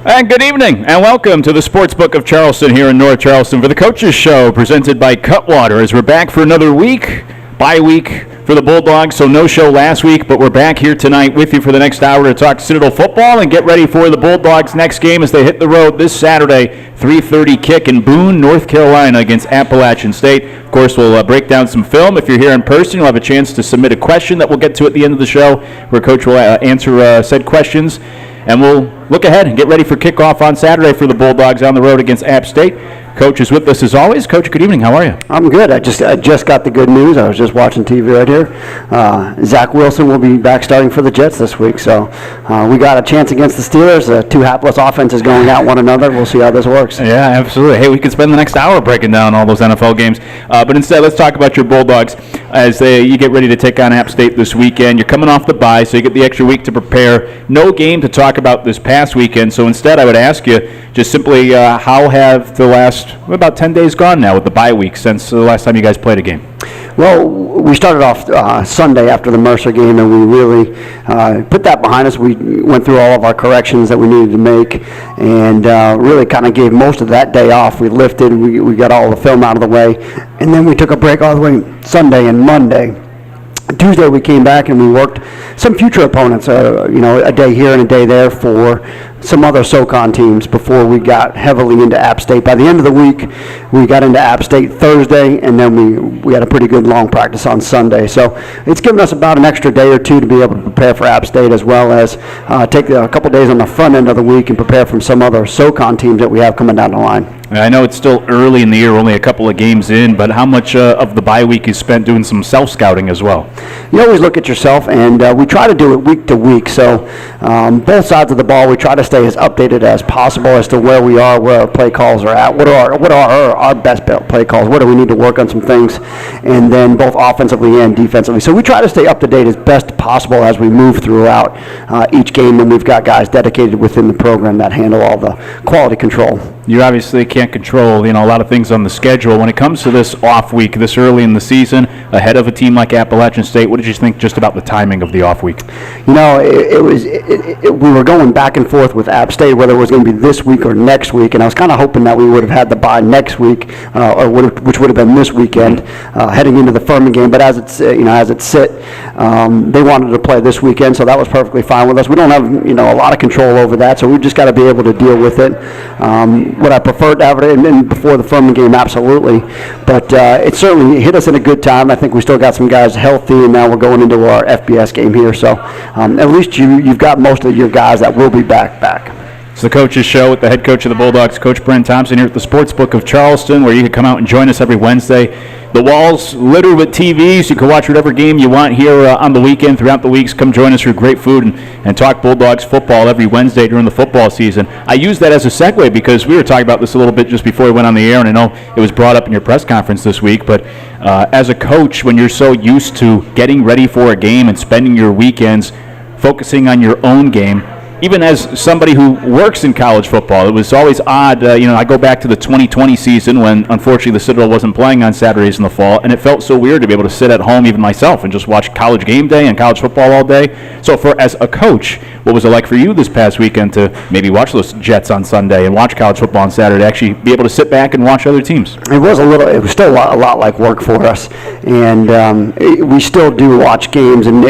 And good evening, and welcome to the Sportsbook of Charleston here in North Charleston for the Coaches Show, presented by Cutwater, as we're back for another week, bye week for the Bulldogs, so no show last week, but we're back here tonight with you for the next hour to talk Citadel football and get ready for the Bulldogs' next game as they hit the road this Saturday, 3:30 kick in Boone, North Carolina against Appalachian State. Of course, we'll break down some film. If you're here in person, you'll have a chance to submit a question that we'll get to at the end of the show, where Coach will answer said questions. And we'll look ahead and get ready for kickoff on Saturday for the Bulldogs on the road against App State. Coach is with us as always. Coach, good evening. How are you? I'm good. I just got the good news. I was just watching TV right here. Zach Wilson will be back starting for the Jets this week. So we got a chance against the Steelers. Two hapless offenses going at one another. We'll see how this works. Yeah, absolutely. Hey, we could spend the next hour breaking down all those NFL games. But instead, let's talk about your Bulldogs as you get ready to take on App State this weekend. You're coming off the bye, so you get the extra week to prepare. No game to talk about this past weekend. So instead, I would ask you just simply how have the last about 10 days gone now with the bye week since the last time you guys played a game? Well, we started off Sunday after the Mercer game, and we really put that behind us. We went through all of our corrections that we needed to make, and really kind of gave most of that day off. We lifted, we got all the film out of the way, and then we took a break all the way Sunday and Monday. Tuesday we came back and we worked some future opponents, a day here and a day there for some other SoCon teams before we got heavily into App State. By the end of the week, we got into App State Thursday, and then we had a pretty good long practice on Sunday. So it's given us about an extra day or two to be able to prepare for App State, as well as take a couple days on the front end of the week and prepare from some other SoCon teams that we have coming down the line. I know it's still early in the year, only a couple of games in, but how much of the bye week is spent doing some self-scouting as well? You always look at yourself, and we try to do it week to week. So both sides of the ball, we try to stay as updated as possible as to where we are, where our play calls are at, what are our best play calls, where do we need to work on some things, and then both offensively and defensively. So we try to stay up to date as best possible as we move throughout each game, and we've got guys dedicated within the program that handle all the quality control. You obviously can't control, a lot of things on the schedule. When it comes to this off week, this early in the season, ahead of a team like Appalachian State, what did you think just about the timing of the off week? We were going back and forth with App State whether it was going to be this week or next week, and I was kind of hoping that we would have had the bye next week, which would have been this weekend, heading into the Furman game. But as it's they wanted to play this weekend, so that was perfectly fine with us. We don't have a lot of control over that, so we've just got to be able to deal with it. Would I prefer to have it in before the Furman game? Absolutely. But it certainly hit us in a good time. I think we still got some guys healthy, and now we're going into our FBS game here. So at least you've got most of your guys that will be back. It's the Coaches Show with the head coach of the Bulldogs, Coach Brent Thompson, here at the Sportsbook of Charleston, where you can come out and join us every Wednesday. The walls littered with TVs. You can watch whatever game you want here on the weekend, throughout the weeks. Come join us for great food and talk Bulldogs football every Wednesday during the football season. I use that as a segue because we were talking about this a little bit just before we went on the air, and I know it was brought up in your press conference this week, but as a coach, when you're so used to getting ready for a game and spending your weekends focusing on your own game, even as somebody who works in college football, it was always odd. I go back to the 2020 season when, unfortunately, the Citadel wasn't playing on Saturdays in the fall, and it felt so weird to be able to sit at home, even myself, and just watch college game day and college football all day. So as a coach, what was it like for you this past weekend to maybe watch those Jets on Sunday and watch college football on Saturday, actually be able to sit back and watch other teams? It was still a lot like work for us, and we still do watch games, and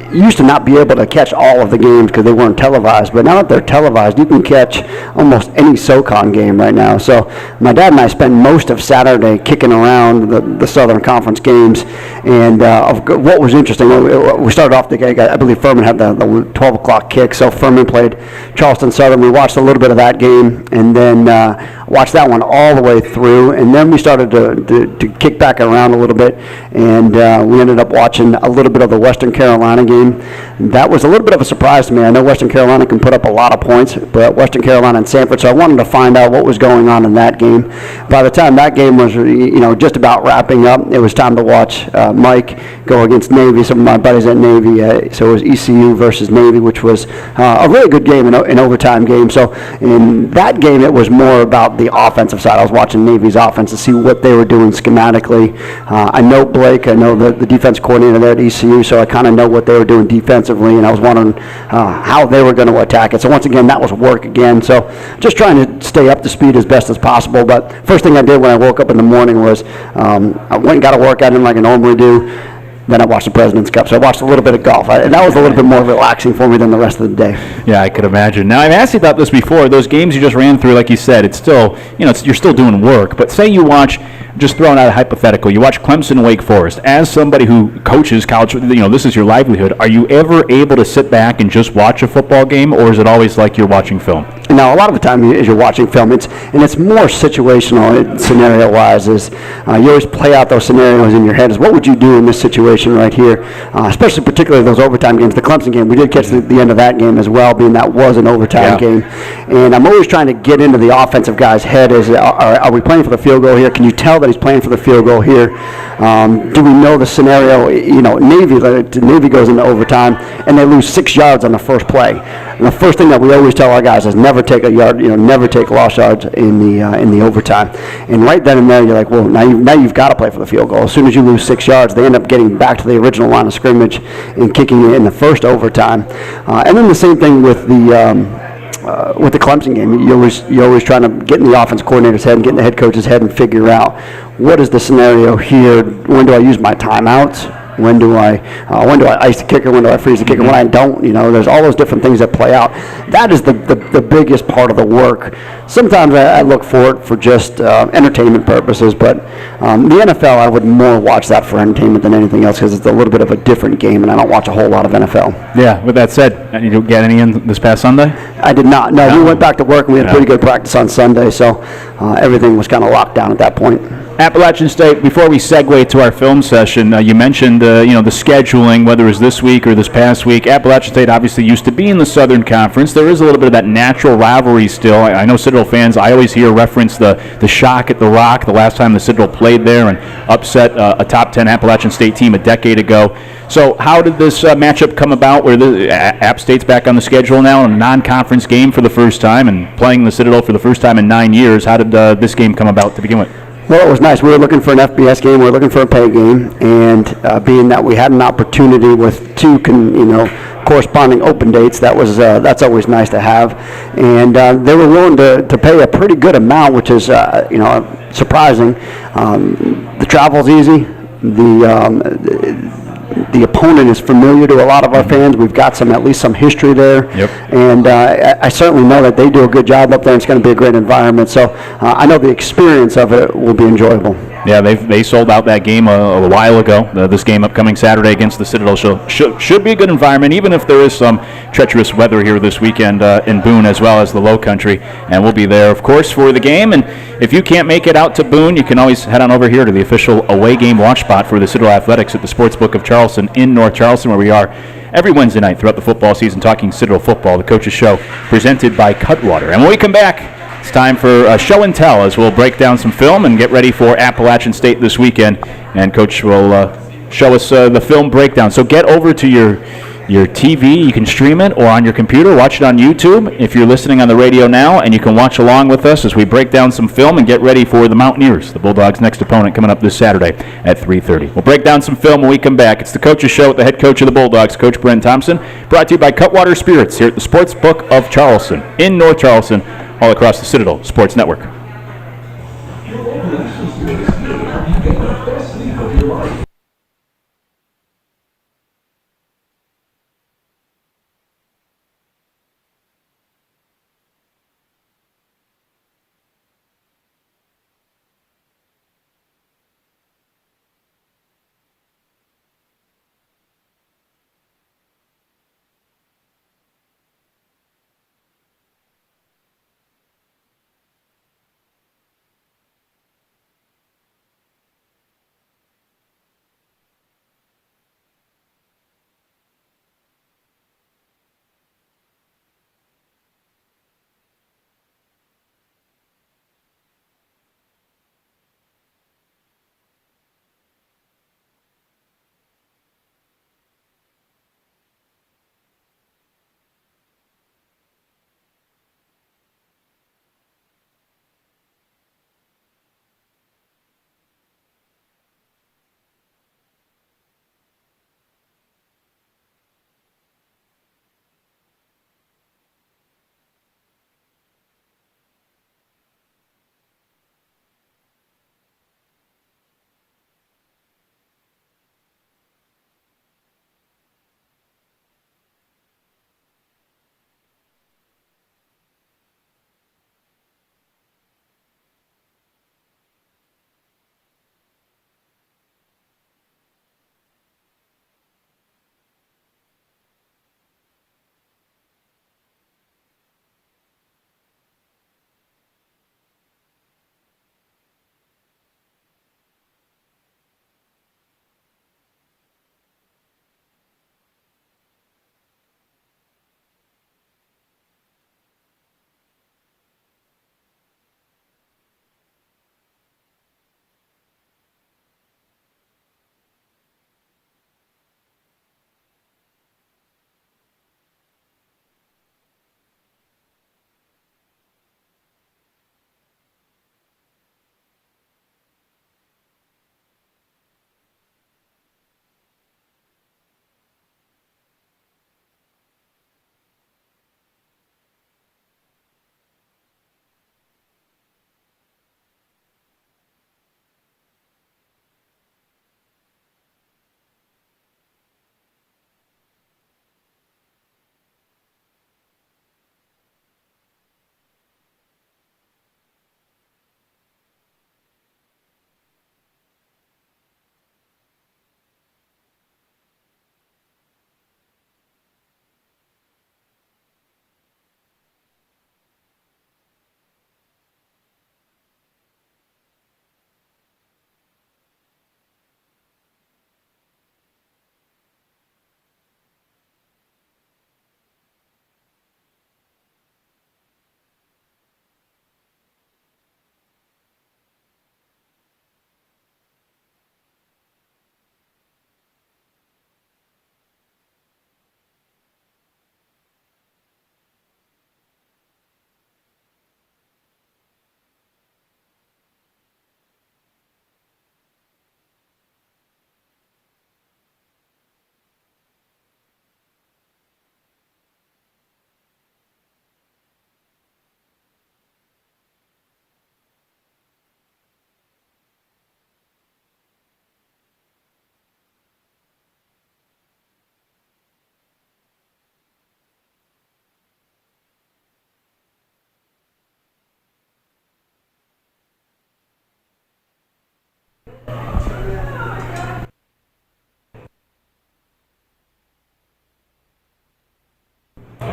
used to not be able to catch all of the games because they weren't televised, but now that they're televised, you can catch almost any SoCon game right now. So my dad and I spent most of Saturday kicking around the Southern Conference games, and what was interesting, we started off the game, I believe Furman had the 12 o'clock kick, so Furman played Charleston Southern. We watched a little bit of that game, and then watched that one all the way through, and then we started to kick back around a little bit, and we ended up watching a little bit of the Western Carolina game. That was a little bit of a surprise to me. I know Western Carolina can put up a lot of points, but Western Carolina and Sanford, so I wanted to find out what was going on in that game. By the time that game was just about wrapping up, it was time to watch Mike go against Navy, some of my buddies at Navy. So it was ECU versus Navy, which was a really good game, an overtime game. So in that game, it was more about the offensive side. I was watching Navy's offense to see what they were doing schematically. I know Blake. I know the defense coordinator there at ECU, so I kind of know what they were doing defensively, and I was wondering how they were going to attack it. So once again, that was work again. So just trying to stay up to speed as best as possible. But first thing I did when I woke up in the morning was I went and got a workout in like I normally do. Then I watched the President's Cup, so I watched a little bit of golf, and that was a little bit more relaxing for me than the rest of the day. Yeah, I could imagine. Now, I've asked you about this before. Those games you just ran through, like you said, it's still, you're still doing work. But say you watch, just throwing out a hypothetical, you watch Clemson Wake Forest. As somebody who coaches college, this is your livelihood. Are you ever able to sit back and just watch a football game, or is it always like you're watching film? Now, a lot of the time as you're watching film, it's more situational scenario-wise. You always play out those scenarios in your head. What would you do in this situation right here? Especially particularly those overtime games. The Clemson game, we did catch the end of that game as well, being that was an overtime game. And I'm always trying to get into the offensive guy's head. Are we playing for the field goal here? Can you tell that he's playing for the field goal here? Do we know the scenario? Navy goes into overtime, and they lose 6 yards on the first play. And the first thing that we always tell our guys is never take a yard, never take lost yards in the overtime. And right then and there, you're like, well, now you've got to play for the field goal. As soon as you lose 6 yards, they end up getting back to the original line of scrimmage and kicking it in the first overtime. And then the same thing with the Clemson game. You're always trying to get in the offense coordinator's head and get in the head coach's head and figure out what is the scenario here. When do I use my timeouts? When do I ice the kicker? When do I freeze the kicker? When I don't, there's all those different things that play out. That is the biggest part of the work. Sometimes I look for it for just entertainment purposes, but the NFL, I would more watch that for entertainment than anything else because it's a little bit of a different game, and I don't watch a whole lot of NFL. Yeah, with that said, you didn't get any in this past Sunday? I did not. No, we went back to work, and we had pretty good practice on Sunday, so everything was kind of locked down at that point. Appalachian State, before we segue to our film session, you mentioned the scheduling, whether it was this week or this past week. Appalachian State obviously used to be in the Southern Conference. There is a little bit of that natural rivalry still. I know Citadel fans, I always hear reference the shock at the Rock the last time the Citadel played there and upset a top 10 Appalachian State team a decade ago. So how did this matchup come about where the App State's back on the schedule now in a non-conference game for the first time and playing the Citadel for the first time in 9 years? How did this game come about to begin with? Well, it was nice. We were looking for an FBS game. We were looking for a pay game, and being that we had an opportunity with two, corresponding open dates, that's always nice to have. And they were willing to pay a pretty good amount, which is surprising. The travel's easy. The opponent is familiar to a lot of our fans. We've got at least some history there. Yep. And I certainly know that they do a good job up there. It's going to be a great environment. So I know the experience of it will be enjoyable. Yeah, they sold out that game a while ago. This game upcoming Saturday against the Citadel should be a good environment, even if there is some treacherous weather here this weekend in Boone as well as the Low Country. And we'll be there, of course, for the game. And if you can't make it out to Boone, you can always head on over here to the official away game watch spot for the Citadel Athletics at the Sportsbook of Charleston in North Charleston, where we are every Wednesday night throughout the football season talking Citadel football, the Coach's Show, presented by Cutwater. And when we come back, it's time for a show and tell as we'll break down some film and get ready for Appalachian State this weekend. And Coach will show us the film breakdown. So get over to your TV. You can stream it, or on your computer, watch it on YouTube if you're listening on the radio now, and you can watch along with us as we break down some film and get ready for the Mountaineers, the Bulldogs' next opponent, coming up this Saturday at 3:30. We'll break down some film when we come back. It's the Coach's Show with the head coach of the Bulldogs, Coach Brent Thompson, brought to you by Cutwater Spirits here at the Sportsbook of Charleston in North Charleston, all across the Citadel Sports Network. Back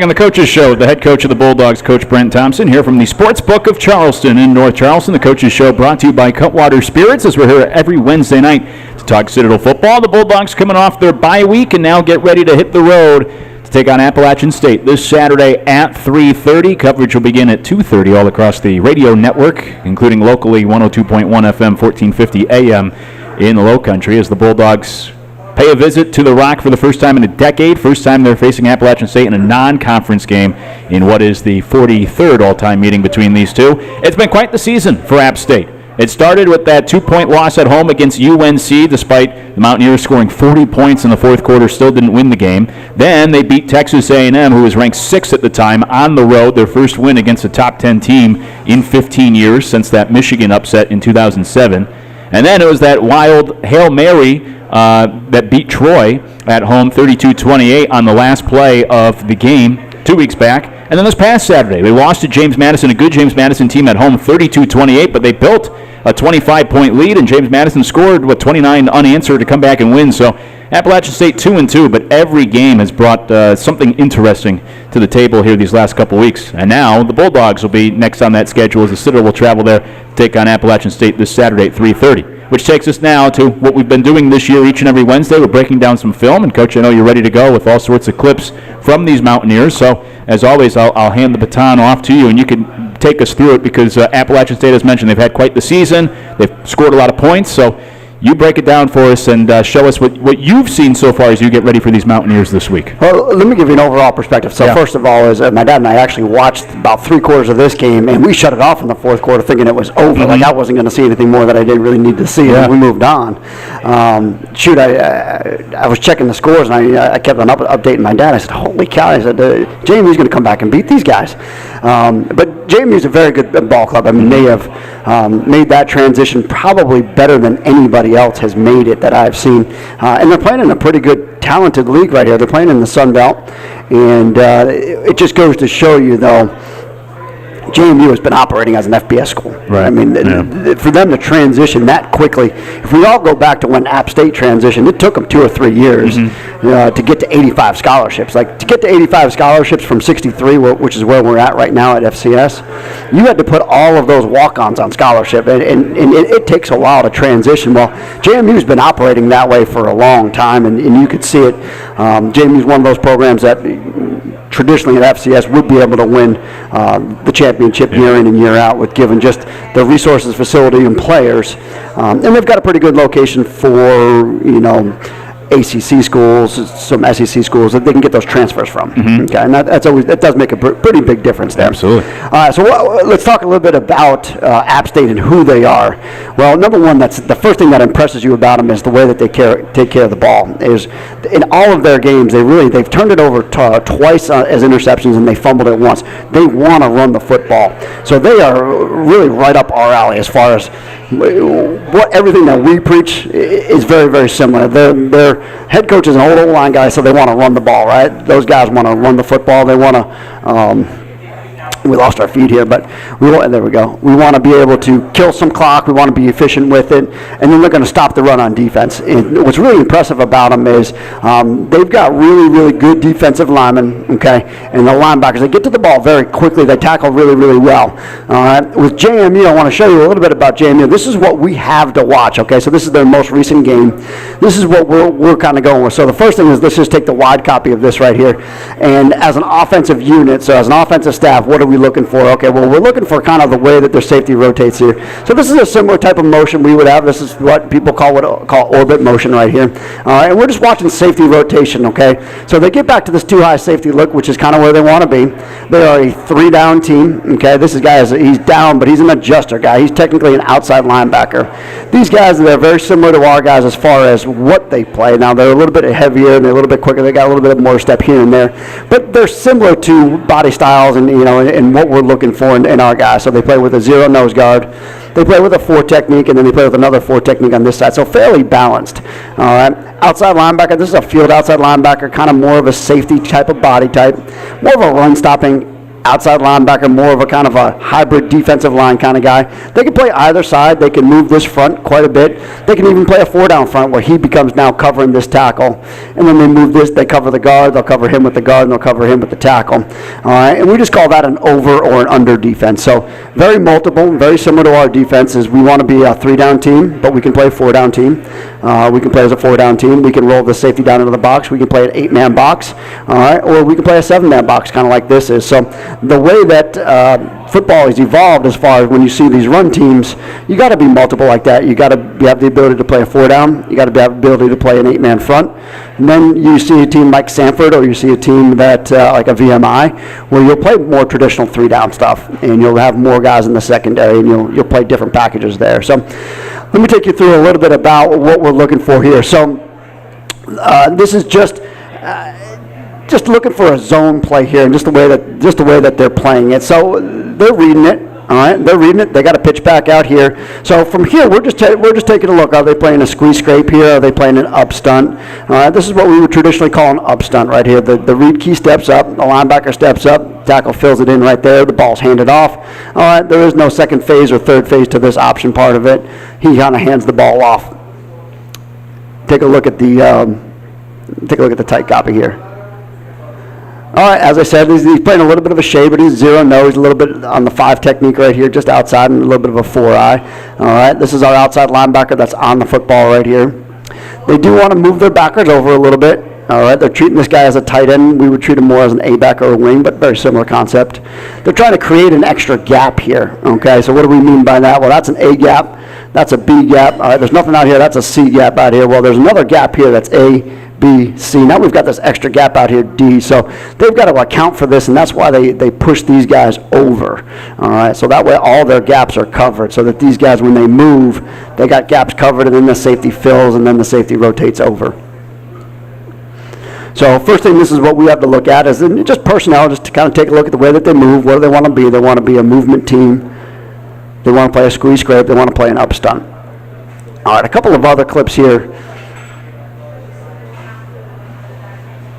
on the Coaches Show with the head coach of the Bulldogs, Coach Brent Thompson, here from the Sports Book of Charleston in North Charleston. The Coaches Show brought to you by Cutwater Spirits, as we're here every Wednesday night to talk Citadel football. The Bulldogs coming off their bye week and now get ready to hit the road to take on Appalachian State this Saturday at 3:30. Coverage will begin at 2:30 all across the radio network, including locally 102.1 FM, 1450 AM in the Low Country, as the Bulldogs pay a visit to the Rock for the first time in a decade. First time they're facing Appalachian State in a non-conference game in what is the 43rd all-time meeting between these two. It's been quite the season for App State. It started with that 2-point loss at home against UNC, despite the Mountaineers scoring 40 points in the fourth quarter, still didn't win the game. Then they beat Texas A&M, who was ranked 6th at the time, on the road, their first win against a top 10 team in 15 years since that Michigan upset in 2007. And then it was that wild Hail Mary that beat Troy at home 32-28 on the last play of the game 2 weeks back. And then this past Saturday, they lost to James Madison, a good James Madison team at home 32-28, but they built a 25-point lead, and James Madison scored, 29 unanswered to come back and win. So Appalachian State 2-2, but every game has brought something interesting to the table here these last couple weeks. And now the Bulldogs will be next on that schedule, as the Citadel will travel there to take on Appalachian State this Saturday at 3:30. Which takes us now to what we've been doing this year each and every Wednesday. We're breaking down some film, and Coach, I know you're ready to go with all sorts of clips from these Mountaineers. So, as always, I'll hand the baton off to you, and you can take us through it, because Appalachian State, as mentioned, they've had quite the season. They've scored a lot of points, so you break it down for us and show us what you've seen so far as you get ready for these Mountaineers this week. Well, let me give you an overall perspective. So first of all, is my dad and I actually watched about 3/4 of this game, and we shut it off in the fourth quarter thinking it was over. Like I wasn't going to see anything more that I didn't really need to see, and we moved on. I was checking the scores, and I kept on updating my dad. I said, holy cow, I said, JMU's going to come back and beat these guys. But JMU's a very good ball club. I mean, they have made that transition probably better than anybody else has made it that I've seen. And they're playing in a pretty good, talented league right here. They're playing in the Sun Belt. And it just goes to show you, though, JMU has been operating as an FBS school. Right. I mean, for them to transition that quickly, if we all go back to when App State transitioned, it took them 2 or 3 years to get to 85 scholarships. Like, to get to 85 scholarships from 63, which is where we're at right now at FCS, you had to put all of those walk-ons on scholarship, and it takes a while to transition. Well, JMU's been operating that way for a long time, and you could see it. JMU's one of those programs that traditionally at FCS would be able to win the championship year in and year out, with given just the resources, facility, and players. And they've got a pretty good location for, ACC schools, some SEC schools that they can get those transfers from. Okay, and that does make a pretty big difference there. Absolutely. So let's talk a little bit about App State and who they are. Well, number one, that's the first thing that impresses you about them is the way that they take care of the ball. Is in all of their games, they've turned it over twice as interceptions, and they fumbled it once. They want to run the football, so they are really right up our alley as far as everything that we preach is very, very similar. Their head coach is an old line guy, so they want to run the ball, right? Those guys want to run the football. They want to. We lost our feed here, but there we go. We want to be able to kill some clock. We want to be efficient with it, and then they're going to stop the run on defense. And what's really impressive about them is they've got really, really good defensive linemen, okay, and the linebackers. They get to the ball very quickly. They tackle really, really well. With JMU, I want to show you a little bit about JMU. This is what we have to watch, okay? So this is their most recent game. This is what we're kind of going with. So the first thing is, let's just take the wide copy of this right here. And as an offensive unit, so as an offensive staff, what are we looking for? Okay, well, we're looking for kind of the way that their safety rotates here. So this is a similar type of motion we would have. This is what people call orbit motion right here. And we're just watching safety rotation, okay? So they get back to this too high safety look, which is kind of where they want to be. They are a 3-down team, okay? This guy he's down, but he's an adjuster guy. He's technically an outside linebacker. These guys, they're very similar to our guys as far as what they play. Now, they're a little bit heavier and they're a little bit quicker. They got a little bit more step here and there. But they're similar to body styles and what we're looking for in our guys. So they play with a 0 nose guard. They play with a 4 technique, and then they play with another 4 technique on this side. So fairly balanced. All right. Outside linebacker, this is a field outside linebacker, kind of more of a safety type of body type, more of a run-stopping outside linebacker, more of a kind of a hybrid defensive line kind of guy. They can play either side. They can move this front quite a bit. They can even play a 4-down front where he becomes now covering this tackle. And then they move this, they cover the guard, they'll cover him with the guard, and they'll cover him with the tackle. All right, and we just call that an over or an under defense. So very multiple, very similar to our defenses. We want to be a 3-down team, but we can play a 4-down team. We can play as a 4-down team. We can roll the safety down into the box. We can play an 8-man box, all right, or we can play a 7-man box, kind of like this is. So the way that football has evolved, as far as when you see these run teams, you got to be multiple like that. You got to have the ability to play a 4-down. You got to have the ability to play an 8-man front. And then you see a team like Sanford, or you see a team that like a VMI, where you'll play more traditional 3-down stuff, and you'll have more guys in the secondary, and you'll play different packages there. So let me take you through a little bit about what we're looking for here. So this is just looking for a zone play here, and just the way that they're playing it. So they're reading it. All right, they're reading it. They got a pitch back out here. So from here, we're just taking a look. Are they playing a squeeze scrape here? Are they playing an up stunt? All right, this is what we would traditionally call an up stunt right here. The read key steps up, the linebacker steps up, tackle fills it in right there. The ball's handed off. All right, there is no second phase or third phase to this option part of it. He kind of hands the ball off. Take a look at the tight copy here. All right, as I said, he's playing a little bit of a shade, but he's 0-no. He's a little bit on the 5 technique right here, just outside, and a little bit of a 4-eye. All right, this is our outside linebacker that's on the football right here. They do want to move their backers over a little bit. All right, they're treating this guy as a tight end. We would treat him more as an A-back or a wing, but very similar concept. They're trying to create an extra gap here. Okay, so what do we mean by that? Well, that's an A gap. That's a B gap. All right, there's nothing out here. That's a C gap out here. Well, there's another gap here that's A, B, C. Now we've got this extra gap out here, D. So they've got to account for this, and that's why they push these guys over. All right, so that way all their gaps are covered, so that these guys, when they move, they got gaps covered, and then the safety fills, and then the safety rotates over. So first thing, this is what we have to look at, is just personnel, just to kind of take a look at the way that they move. What do they want to be? They want to be a movement team. They want to play a squeeze scrape. They want to play an up stunt. All right, a couple of other clips here.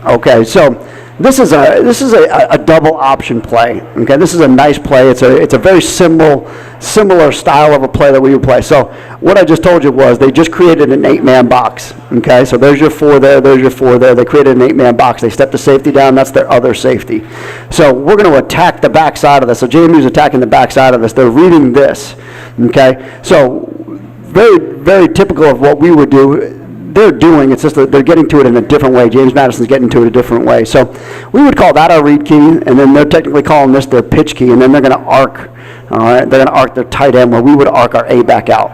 Okay, so this is a double option play. Okay, this is a nice play. It's a very similar style of a play that we would play. So what I just told you was they just created an 8-man box. Okay, so there's your 4 there, there's your 4 there. They created an 8-man box. They stepped the safety down. That's their other safety. So we're going to attack the back side of this. So JMU's attacking the back side of this. They're reading this. Okay, so very, very typical of what we would do. They're doing, it's just that they're getting to it in a different way. James Madison's getting to it a different way. So we would call that our read key, and then they're technically calling this their pitch key, and then they're going to arc. All right, they're going to arc their tight end, where we would arc our A back out.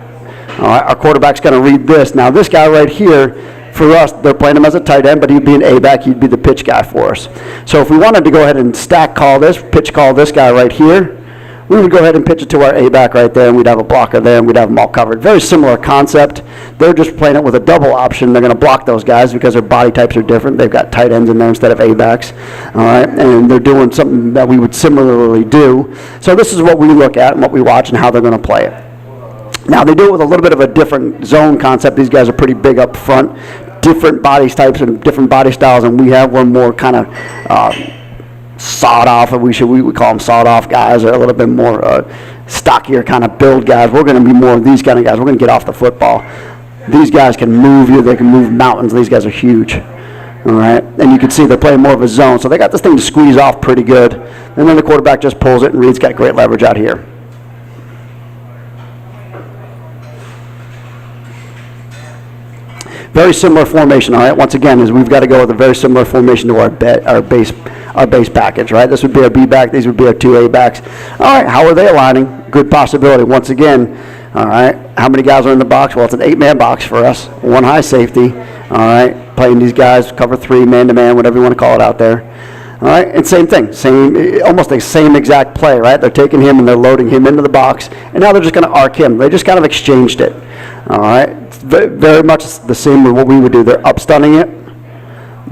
All right, our quarterback's going to read this. Now this guy right here, for us, they're playing him as a tight end, but he'd be an A back. He'd be the pitch guy for us. So if we wanted to go ahead and stack call this, pitch call this guy right here, we would go ahead and pitch it to our A-back right there, and we'd have a blocker there, and we'd have them all covered. Very similar concept. They're just playing it with a double option. They're going to block those guys because their body types are different. They've got tight ends in there instead of A-backs. All right, and they're doing something that we would similarly do. So this is what we look at and what we watch and how they're going to play it. Now, they do it with a little bit of a different zone concept. These guys are pretty big up front, different body types and different body styles, and we have one more kind of sawed off, or we would call them sawed off guys, or a little bit more stockier kind of build guys. We're going to be more of these kind of guys. We're going to get off the football. These guys can move you. They can move mountains. These guys are huge. All right, and you can see they're playing more of a zone, so they got this thing to squeeze off pretty good. And then the quarterback just pulls it, and Reed's got great leverage out here. Very similar formation, all right? Once again, is we've got to go with a very similar formation to our base package, right? This would be our B back. These would be our 2 A backs. All right, how are they aligning? Good possibility. Once again, all right, how many guys are in the box? Well, it's an 8-man box for us. 1 high safety, all right? Playing these guys, cover 3, man-to-man, whatever you want to call it out there. All right, and same thing, almost the same exact play, right? They're taking him and they're loading him into the box, and now they're just going to arc him. They just kind of exchanged it. All right, it's very much the same with what we would do. They're up-stunning it.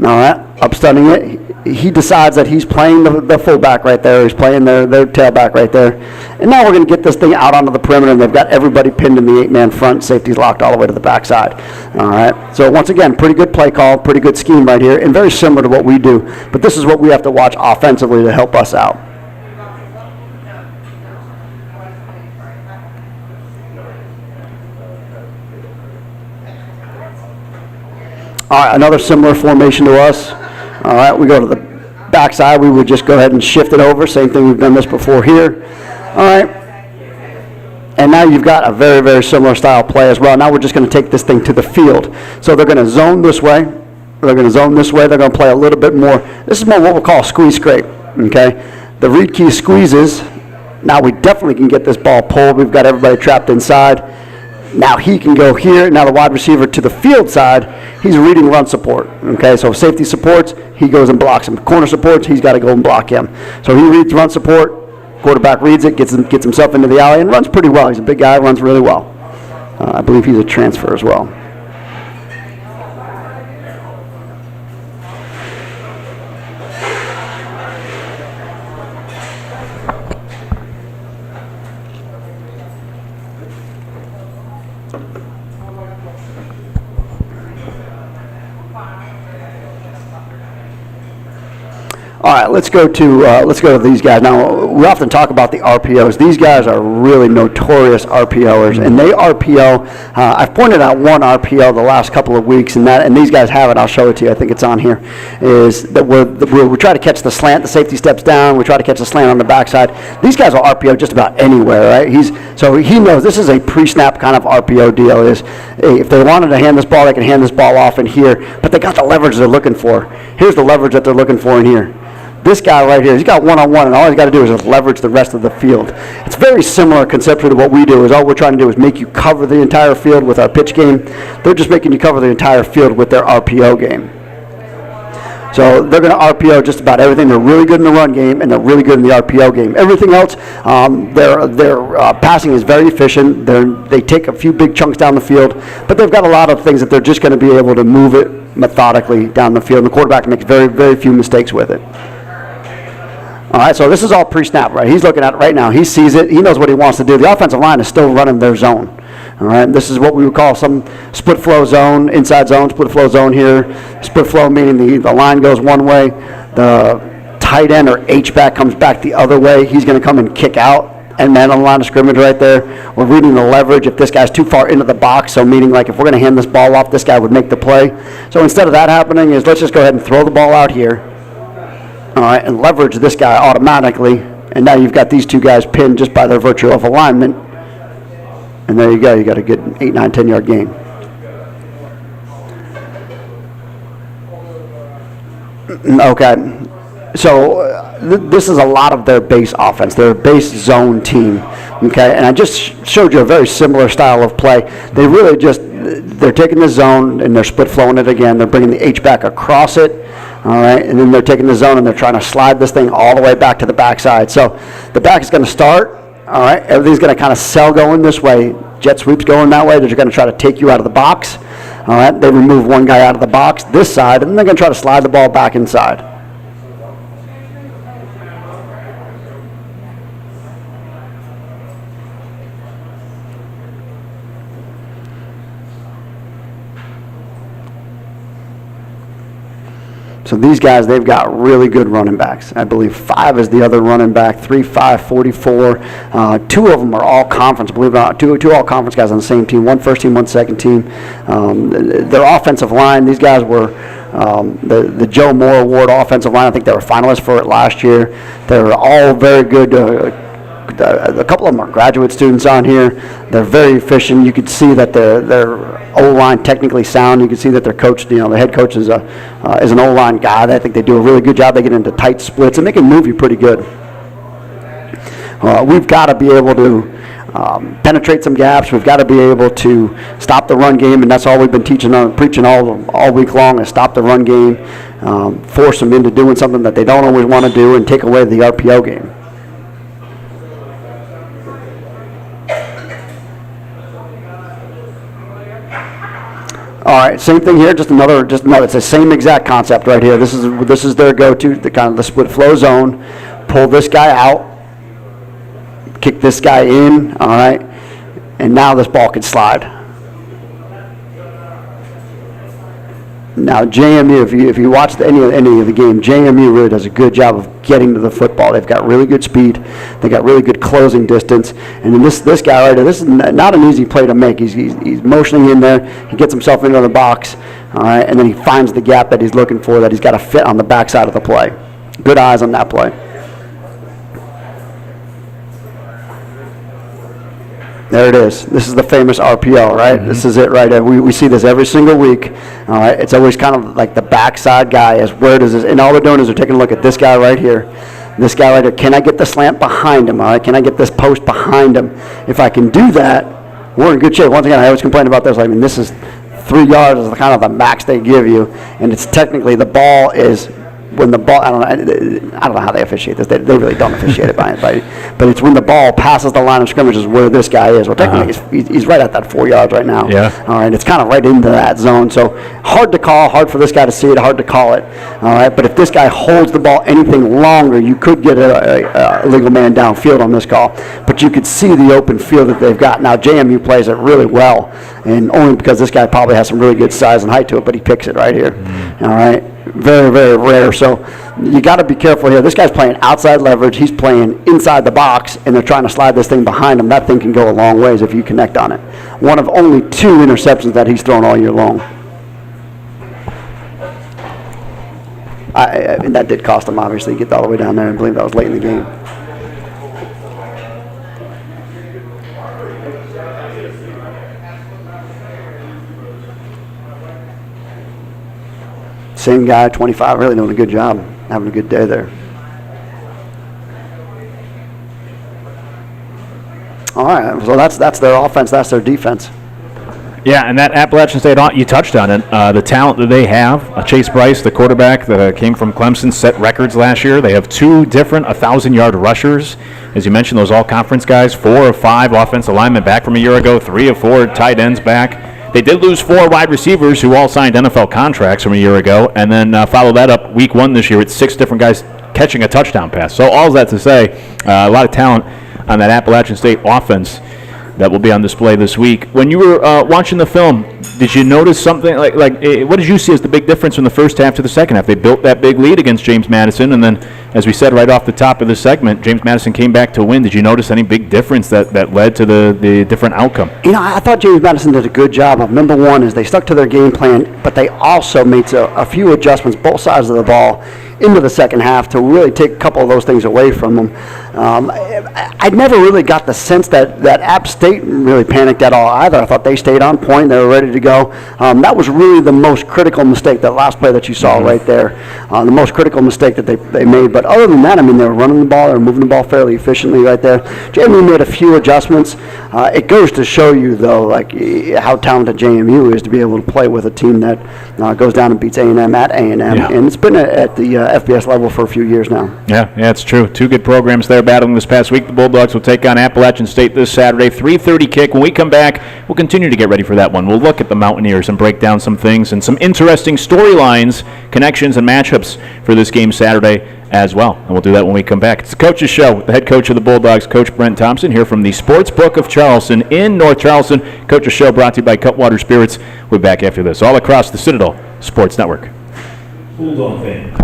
All right, up-stunning it. He decides that he's playing the fullback right there. He's playing their tailback right there. And now we're going to get this thing out onto the perimeter, and they've got everybody pinned in the 8-man front. Safety's locked all the way to the backside. All right, so once again, pretty good play call, pretty good scheme right here, and very similar to what we do. But this is what we have to watch offensively to help us out. All right, another similar formation to us. All right, we go to the backside. We would just go ahead and shift it over. Same thing, we've done this before here. All right. And now you've got a very, very similar style play as well. Now we're just going to take this thing to the field. So they're going to zone this way. They're going to zone this way. They're going to play a little bit more. This is more what we'll call a squeeze scrape. Okay. The read key squeezes. Now we definitely can get this ball pulled. We've got everybody trapped inside. Now he can go here. Now the wide receiver to the field side, he's reading run support. Okay, so if safety supports, he goes and blocks him. Corner supports, he's got to go and block him. So he reads run support. Quarterback reads it, gets himself into the alley, and runs pretty well. He's a big guy, runs really well. I believe he's a transfer as well. All right, let's go to these guys. Now, we often talk about the RPOs. These guys are really notorious RPOers, and they RPO. I've pointed out one RPO the last couple of weeks, and these guys have it. I'll show it to you. I think it's on here. Is that we try to catch the slant. The safety steps down. We try to catch the slant on the backside. These guys will RPO just about anywhere, right? So he knows this is a pre-snap kind of RPO deal. Is hey, if they wanted to hand this ball, they can hand this ball off in here, but they got the leverage they're looking for. Here's the leverage that they're looking for in here. This guy right here, he's got one-on-one, and all he's got to do is just leverage the rest of the field. It's very similar conceptually to what we do. Is all we're trying to do is make you cover the entire field with our pitch game. They're just making you cover the entire field with their RPO game. So they're going to RPO just about everything. They're really good in the run game, and they're really good in the RPO game. Everything else, their passing is very efficient. They take a few big chunks down the field, but they've got a lot of things that they're just going to be able to move it methodically down the field. And the quarterback makes very, very few mistakes with it. All right, so this is all pre-snap, right? He's looking at it right now. He sees it. He knows what he wants to do. The offensive line is still running their zone. All right, this is what we would call some split flow zone, inside zone, split flow zone here. Split flow meaning the line goes one way. The tight end or H-back comes back the other way. He's going to come and kick out. And then on the line of scrimmage right there, we're reading the leverage if this guy's too far into the box. So meaning like if we're going to hand this ball off, this guy would make the play. So instead of that happening is let's just go ahead and throw the ball out here. All right, and leverage this guy automatically, and now you've got these two guys pinned just by their virtue of alignment, and there you go. You got a good 8, 9, 10-yard gain. Okay, so this is a lot of their base offense, their base zone team. Okay, and I just showed you a very similar style of play. They really they're taking the zone and they're split flowing it again. They're bringing the H back across it. All right, and then they're taking the zone and they're trying to slide this thing all the way back to the backside. So the back is going to start. All right, everything's going to kind of cell going this way. Jet sweeps going that way. They're going to try to take you out of the box. All right, they remove one guy out of the box, this side, and then they're going to try to slide the ball back inside. So these guys, they've got really good running backs. I believe 5 is the other running back, 3, 5, 44. 2 of them are all conference, believe it or not. Two all conference guys on the same team, one first team, one second team. Their offensive line, these guys were the Joe Moore Award offensive line. I think they were finalists for it last year. They're all very good. A couple of them are graduate students on here. They're very efficient. You could see that their O-line technically sound. You can see that their coach, the head coach is an O-line guy. I think they do a really good job. They get into tight splits, and they can move you pretty good. We've got to be able to penetrate some gaps. We've got to be able to stop the run game, and that's all we've been preaching all week long is stop the run game, force them into doing something that they don't always want to do, and take away the RPO game. All right, same thing here. Just another. It's the same exact concept right here. This is their go-to, the kind of the split flow zone. Pull this guy out, kick this guy in. All right, and now this ball can slide. Now, JMU, if you watch any of the game, JMU really does a good job of getting to the football. They've got really good speed. They've got really good closing distance. And then this guy right here, this is not an easy play to make. He's motioning in there. He gets himself into the box, all right, and then he finds the gap that he's looking for that he's got to fit on the backside of the play. Good eyes on that play. There it is. This is the famous RPO, right? Mm-hmm. This is it right there. We see this every single week. All right. It's always kind of like the backside guy is where does this, and all they're doing is they're taking a look at this guy right here. This guy right here. Can I get the slant behind him? All right. Can I get this post behind him? If I can do that, we're in good shape. Once again, I always complain about this. I mean, this is 3 yards is kind of the max they give you, and it's technically the ball is. When the ball, I don't know how they officiate this. They really don't officiate it by but it's when the ball passes the line of scrimmage is where this guy is. Well, technically he's right at that 4 yards right now. Yeah. All right. It's kind of right into that zone. So hard to call. Hard for this guy to see it. Hard to call it. All right. But if this guy holds the ball anything longer, you could get a illegal man downfield on this call. But you could see the open field that they've got. Now JMU plays it really well, and only because this guy probably has some really good size and height to it. But he picks it right here. Mm-hmm. All right. Very, very rare. So you got to be careful here. This guy's playing outside leverage. He's playing inside the box, and they're trying to slide this thing behind him. That thing can go a long ways if you connect on it. One of only 2 interceptions that he's thrown all year long. I mean, that did cost him, obviously, get all the way down there. I believe that was late in the game. Same guy, 25, really doing a good job, having a good day there. All right, so that's their offense, that's their defense. Yeah, and that Appalachian State, you touched on it. The talent that they have, Chase Bryce, the quarterback that came from Clemson, set records last year. They have 2 different 1,000-yard rushers. As you mentioned, those all-conference guys, 4 of 5 offensive linemen back from a year ago, 3 of 4 tight ends back. They did lose 4 wide receivers who all signed NFL contracts from a year ago, and then follow that up week 1 this year with 6 different guys catching a touchdown pass. So all that to say, a lot of talent on that Appalachian State offense that will be on display this week. When you were watching the film, did you notice something like what did you see as the big difference from the first half to the second half? They built that big lead against James Madison, and then, as we said right off the top of this segment, James Madison came back to win. Did you notice any big difference that led to the different outcome? You know, I thought James Madison did a good job of, number one, is they stuck to their game plan, but they also made a few adjustments, both sides of the ball, into the second half to really take a couple of those things away from them. I never really got the sense that App State really panicked at all either. I thought they stayed on point. They were ready to go. That was really the most critical mistake, that last play that you saw right there, the most critical mistake that they made. But other than that, I mean, they were running the ball. They were moving the ball fairly efficiently right there. JMU made a few adjustments. It goes to show you, though, like how talented JMU is to be able to play with a team that goes down and beats A&M at A&M. Yeah. And it's been at the FBS level for a few years now. Yeah, it's true. 2 good programs there battling this past week. The Bulldogs will take on Appalachian State this Saturday, 3:30 kick. When we come back, we'll continue to get ready for that one. We'll look at the Mountaineers and break down some things and some interesting storylines, connections, and matchups for this game Saturday as well. And we'll do that when we come back. It's the Coach's Show with the head coach of the Bulldogs, Coach Brent Thompson, here from the Sports Book of Charleston in North Charleston. Coach's Show brought to you by Cutwater Spirits. We'll be back after this, all across the Citadel Sports Network. Hold on, fan.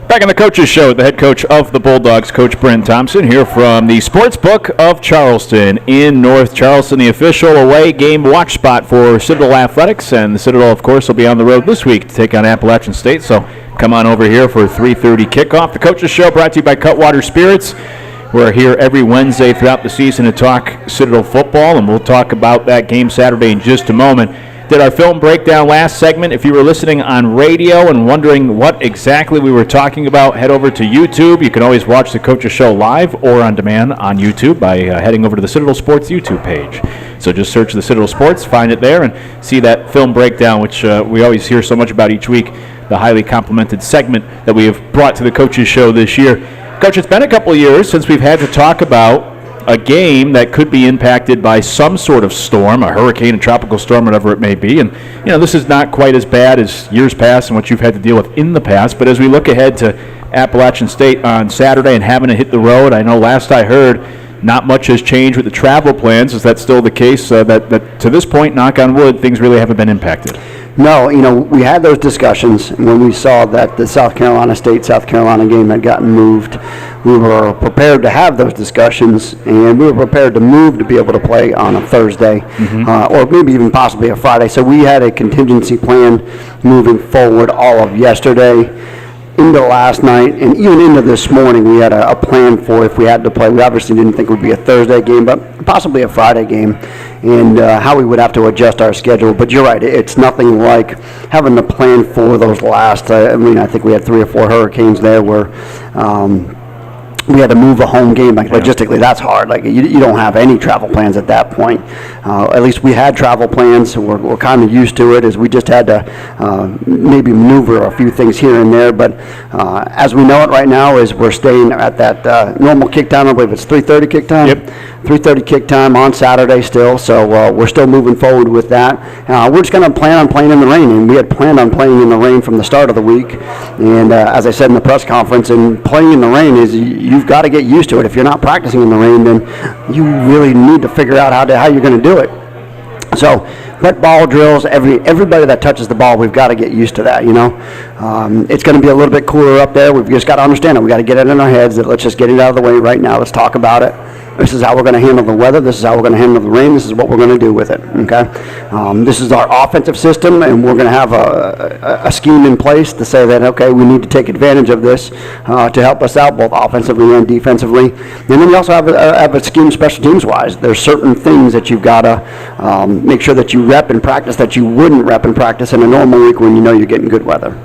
Back on the Coaches Show, the head coach of the Bulldogs, Coach Brent Thompson, here from the Sportsbook of Charleston in North Charleston, the official away game watch spot for Citadel Athletics. And the Citadel, of course, will be on the road this week to take on Appalachian State. So come on over here for a 3:30 kickoff. The Coaches Show brought to you by Cutwater Spirits. We're here every Wednesday throughout the season to talk Citadel football, and we'll talk about that game Saturday in just a moment. Did our film breakdown last segment. If you were listening on radio and wondering what exactly we were talking about, head over to YouTube. You can always watch the Coaches Show live or on demand on YouTube by heading over to the Citadel Sports YouTube page. So just search the Citadel Sports, find it there, and see that film breakdown, which we always hear so much about each week, the highly complimented segment that we have brought to the Coaches Show this year. Coach, it's been a couple of years since we've had to talk about a game that could be impacted by some sort of storm, a hurricane, a tropical storm, whatever it may be. And, this is not quite as bad as years past and what you've had to deal with in the past. But as we look ahead to Appalachian State on Saturday and having to hit the road, I know last I heard not much has changed with the travel plans. Is that still the case? That to this point, knock on wood, things really haven't been impacted? No, we had those discussions when we saw that the South Carolina State-South Carolina game had gotten moved. We were prepared to have those discussions, and we were prepared to move to be able to play on a Thursday, or maybe even possibly a Friday. So we had a contingency plan moving forward all of yesterday into last night, and even into this morning. We had a plan for if we had to play. We obviously didn't think it would be a Thursday game, but possibly a Friday game, and how we would have to adjust our schedule. But you're right, it's nothing like having to plan for those last, I think we had 3 or 4 hurricanes there where we had to move a home game. Logistically, that's hard. You don't have any travel plans at that point. At least we had travel plans, so we're kind of used to it, as we just had to maybe maneuver a few things here and there. But as we know it right now, is we're staying at that normal kick time. I believe it's 3:30 kick time. Yep. 3:30 kick time on Saturday still, so we're still moving forward with that. We're just going to plan on playing in the rain, and we had planned on playing in the rain from the start of the week. And as I said in the press conference, and playing in the rain is you've got to get used to it. If you're not practicing in the rain, then you really need to figure out how you're going to do it. So wet ball drills, everybody that touches the ball, we've got to get used to that, It's going to be a little bit cooler up there. We've just got to understand it. We've got to get it in our heads that let's just get it out of the way right now. Let's talk about it. This is how we're going to handle the weather. This is how we're going to handle the rain. This is what we're going to do with it, okay? This is our offensive system, and we're going to have a scheme in place to say that, okay, we need to take advantage of this to help us out both offensively and defensively. And then we also have a scheme special teams-wise. There's certain things that you've got to make sure that you rep in practice that you wouldn't rep in practice in a normal week when you know you're getting good weather.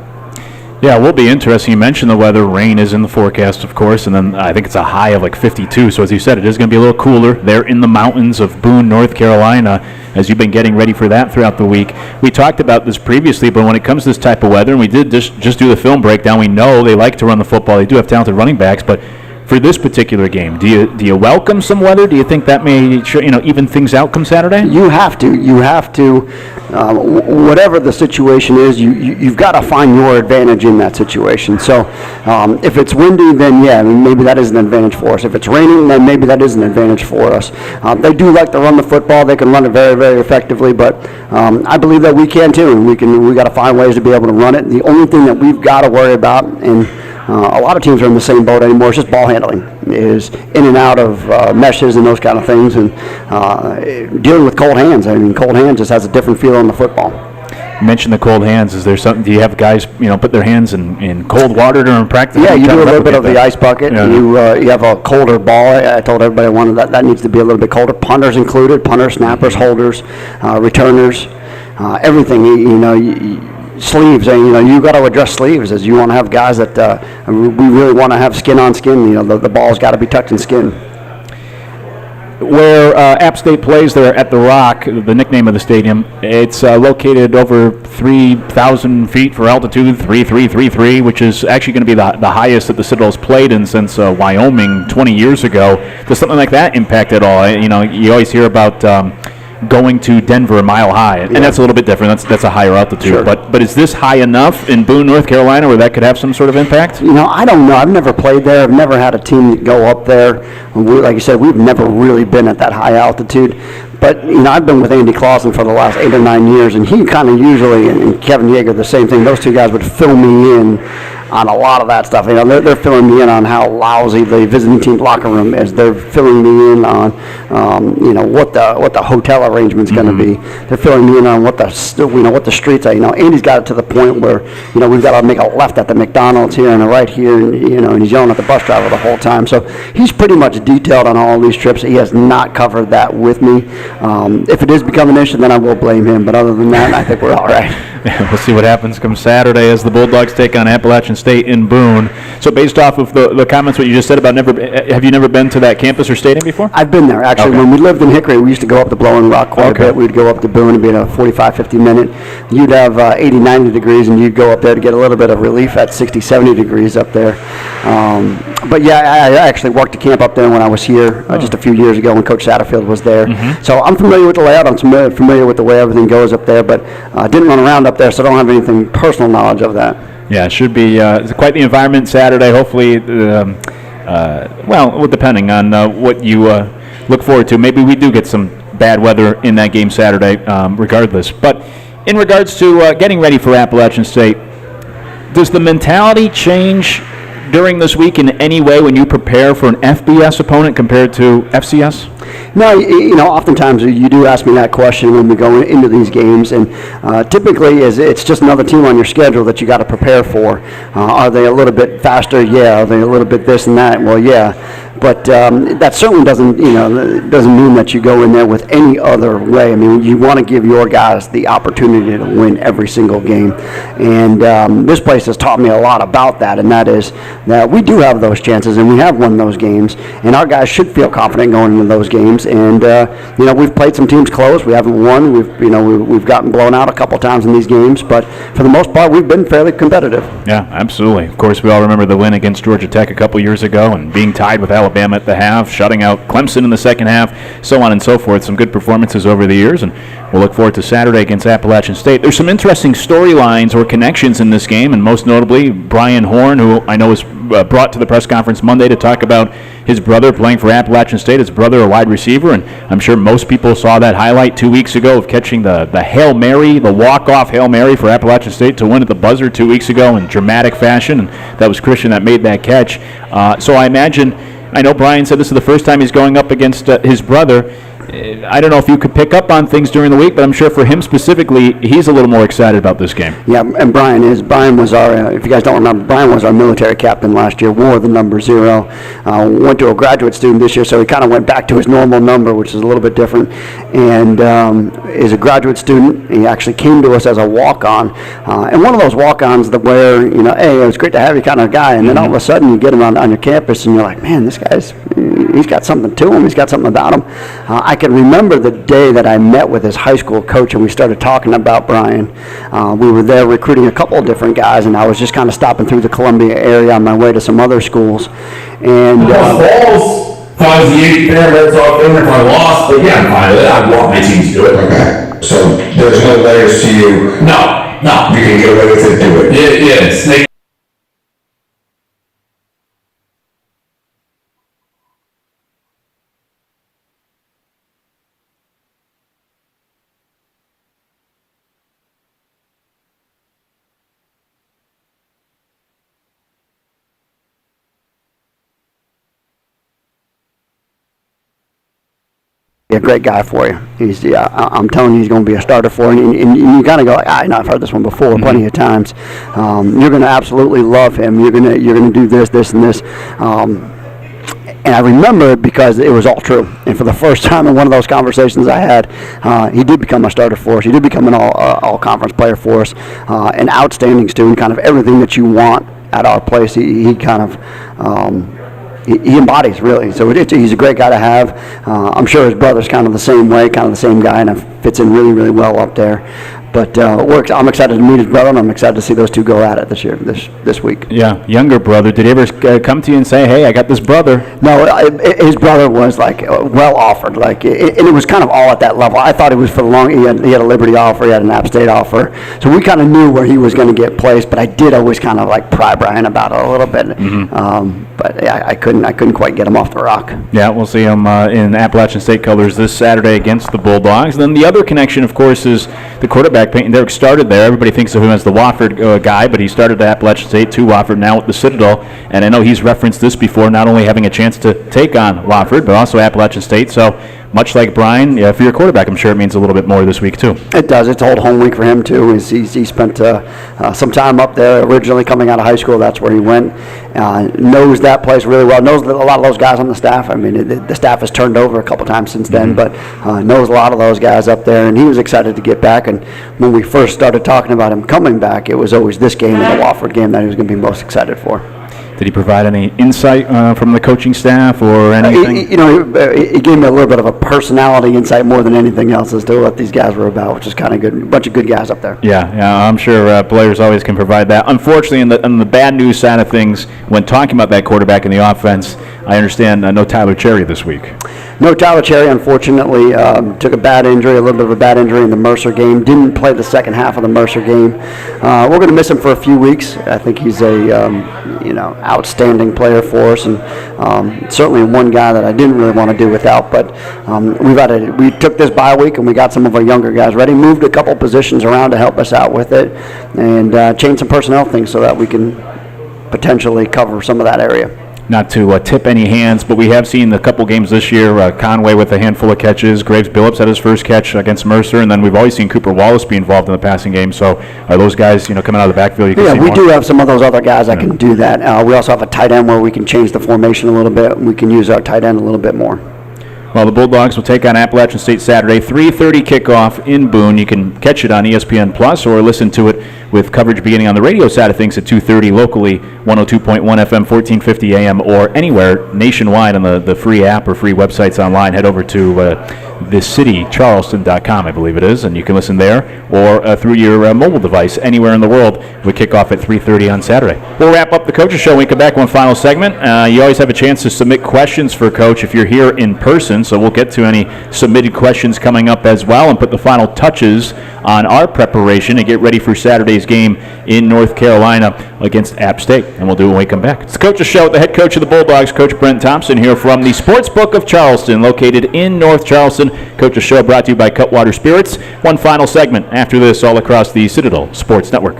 Yeah, it will be interesting. You mentioned the weather. Rain is in the forecast, of course, and then I think it's a high of 52. So as you said, it is going to be a little cooler there in the mountains of Boone, North Carolina, as you've been getting ready for that throughout the week. We talked about this previously, but when it comes to this type of weather, and we did just do the film breakdown, we know they like to run the football. They do have talented running backs, but for this particular game, do you welcome some weather? Do you think that may even things out come Saturday? You have to. Whatever the situation is, you've got to find your advantage in that situation. So if it's windy, then yeah, maybe that is an advantage for us. If it's raining, then maybe that is an advantage for us. They do like to run the football. They can run it very, very effectively, but I believe that we can too. We got to find ways to be able to run it. The only thing that we've got to worry about, and a lot of teams are in the same boat anymore, it's just ball handling, is in and out of meshes and those kind of things, and dealing with cold hands. Cold hands just has a different feel on the football. You mentioned the cold hands. Is there something? Do you have guys, put their hands in cold water during practice? Yeah, you do a little bit of the ice bucket. Yeah. You have a colder ball. I told everybody I wanted that needs to be a little bit colder. Punters included, punters, snappers, holders, returners, everything. Sleeves, and you got to address sleeves, as you want to have guys that we really want to have skin on skin. The ball's got to be touching skin. Where App State plays there at the Rock, the nickname of the stadium, it's located over 3,000 feet for altitude, 3,333, which is actually going to be the highest that the Citadel's played in since Wyoming 20 years ago. Does something like that impact at all? You always hear about going to Denver Mile High, and that's a little bit different. That's a higher altitude. Sure. But is this high enough in Boone, North Carolina, where that could have some sort of impact? I don't know. I've never played there. I've never had a team go up there. Like you said, we've never really been at that high altitude. But, I've been with Andy Clausen for the last 8 or 9 years, and he kind of usually, and Kevin Yeager, the same thing, those two guys would fill me in on a lot of that stuff. You know, they're filling me in on how lousy the visiting team locker room is. They're filling me in on, you know, what the hotel arrangement's going to be. They're filling me in on what the streets are. You know, Andy's got it to the point where, you know, we've got to make a left at the McDonald's here and a right here, and, you know, and he's yelling at the bus driver the whole time. So he's pretty much detailed on all these trips. He has not covered that with me. If it is becoming an issue, then I will blame him. But other than that, I think we're all right. We'll see what happens come Saturday as the Bulldogs take on Appalachian State in Boone. So based off of the comments what you just said about have you never been to that campus or stadium before? I've been there. Actually, Okay. when we lived in Hickory, we used to go up to Blowing Rock quite a bit. We'd go up to Boone. It'd be a 45, 50 minute. You'd have 80, 90 degrees, and you'd go up there to get a little bit of relief at 60, 70 degrees up there. But yeah, I actually worked a camp up there when I was here just a few years ago when Coach Satterfield was there. So I'm familiar with the layout. I'm familiar with the way everything goes up there, but didn't run around up there, so I don't have anything personal knowledge of that. Yeah, it should be quite the environment Saturday. Hopefully, well, depending on what you look forward to. Maybe we do get some bad weather in that game Saturday, regardless. But in regards to getting ready for Appalachian State, does the mentality change during this week in any way when you prepare for an FBS opponent compared to FCS? No, you know, oftentimes you do ask me that question when we go into these games, and typically it's just another team on your schedule that you got to prepare for. Are they a little bit faster? Yeah. Are they a little bit this and that? Well, yeah. But that certainly doesn't mean that you go in there with any other way. I mean, you want to give your guys the opportunity to win every single game, and this place has taught me a lot about that. And that is that we do have those chances, and we have won those games, and our guys should feel confident going into those games. And you know, we've played some teams close. We haven't won. We've gotten blown out a couple times in these games, but for the most part, we've been fairly competitive. Yeah, absolutely. Of course, we all remember the win against Georgia Tech a couple years ago, and being tied with Alabama at the half, shutting out Clemson in the second half, so on and so forth. Some good performances over the years, and we'll look forward to Saturday against Appalachian State. There's some interesting storylines or connections in this game, and most notably Brian Horn, who I know was brought to the press conference Monday to talk about his brother playing for Appalachian State, his brother a wide receiver, and I'm sure most people saw that highlight 2 weeks ago of catching the Hail Mary, the walk-off Hail Mary for Appalachian State to win at the buzzer 2 weeks ago in dramatic fashion, and that was Christian that made that catch. So I imagine, I know Brian said this is the first time he's going up against his brother. I don't know if you could pick up on things during the week, but I'm sure for him specifically, he's a little more excited about this game. Yeah, and Brian was our, if you guys don't remember, Brian was our military captain last year, wore the number 0, went to a graduate student this year, so he kind of went back to his normal number, which is a little bit different, and is a graduate student. He actually came to us as a walk-on, and one of those walk-ons that where, you know, hey, it was great to have you kind of guy, and then all of a sudden you get him on your campus, and you're like, man, this guy's, he's got something to him, he's got something about him. I can remember the day that I met with his high school coach and we started talking about Brian. We were there recruiting a couple of different guys, and I was just kind of stopping through the Columbia area on my way to some other schools. And Balls, if I was the 8th there, that's all over if I lost, but yeah, I'm fine with it. I'd want my team to do it. Okay, so there's no layers to you. No, You can get away with it, do it. yeah, snake. a great guy for you. I'm telling you, he's going to be a starter for you. And you kind of go, I know I've heard this one before plenty of times. You're going to absolutely love him. You're going to do this, and this. And I remember it because it was all true. And for the first time in one of those conversations I had, he did become a starter for us. He did become an all-conference player for us. An outstanding student, kind of everything that you want at our place. He kind of he embodies, really. So he's a great guy to have. I'm sure his brother's kind of the same way, kind of the same guy, and it fits in really, really well up there. But I'm excited to meet his brother, and I'm excited to see those two go at it this week. Yeah, younger brother. Did he ever come to you and say, hey, I got this brother? No, his brother was like well offered, and it was kind of all at that level. I thought it was for the long. He had a Liberty offer, he had an App State offer, so we kind of knew where he was going to get placed. But I did always kind of like pry Brian about it a little bit. But yeah, I couldn't quite get him off the rock. Yeah, we'll see him in Appalachian State colors this Saturday against the Bulldogs. Then the other connection, of course, is the quarterback quarterback. Peyton Derrick started there. Everybody thinks of him as the Wofford guy, but he started at Appalachian State to Wofford, now with the Citadel. And I know he's referenced this before, not only having a chance to take on Wofford, but also Appalachian State. So much like Brian, yeah, for your quarterback, I'm sure it means a little bit more this week too. It does. It's old home week for him too. He spent some time up there originally coming out of high school. That's where he went. Knows that place really well. Knows a lot of those guys on the staff. I mean, the staff has turned over a couple times since then, but knows a lot of those guys up there. And he was excited to get back. And when we first started talking about him coming back, it was always this game and the Wofford game that he was going to be most excited for. Did he provide any insight from the coaching staff or anything? He gave me a little bit of a personality insight more than anything else as to what these guys were about, which is kind of good. A bunch of good guys up there. Yeah, I'm sure players always can provide that. Unfortunately, on the bad news side of things, when talking about that quarterback in the offense, I understand no Tyler Cherry this week. No Tyler Cherry, unfortunately, took a little bit of a bad injury in the Mercer game. Didn't play the second half of the Mercer game. We're going to miss him for a few weeks. I think he's a outstanding player for us, and certainly one guy that I didn't really want to do without. But we took this bye week and we got some of our younger guys ready. Moved a couple positions around to help us out with it, and changed some personnel things so that we can potentially cover some of that area. Not to tip any hands, but we have seen a couple games this year, Conway with a handful of catches, Graves Billups had his first catch against Mercer, and then we've always seen Cooper Wallace be involved in the passing game. So are those guys, coming out of the backfield? You can see we more? do have some of those other guys that can do that. We also have a tight end where we can change the formation a little bit, and we can use our tight end a little bit more. Well, the Bulldogs will take on Appalachian State Saturday, 3:30 kickoff in Boone. You can catch it on ESPN Plus or listen to it with coverage beginning on the radio side of things at 2:30 locally, 102.1 FM, 1450 AM, or anywhere nationwide on the free app or free websites online. Head over to thecitycharleston.com, I believe it is, and you can listen there or through your mobile device anywhere in the world. We kick off at 3:30 on Saturday. We'll wrap up the Coach's Show. We come back one final segment. You always have a chance to submit questions for Coach if you're here in person, so we'll get to any submitted questions coming up as well and put the final touches on our preparation and get ready for Saturday's game in North Carolina against App State. And we'll do it when we come back. It's the Coach's Show with the head coach of the Bulldogs, Coach Brent Thompson, here from the Sportsbook of Charleston, located in North Charleston. Coach's Show brought to you by Cutwater Spirits. One final segment after this, all across the Citadel Sports Network.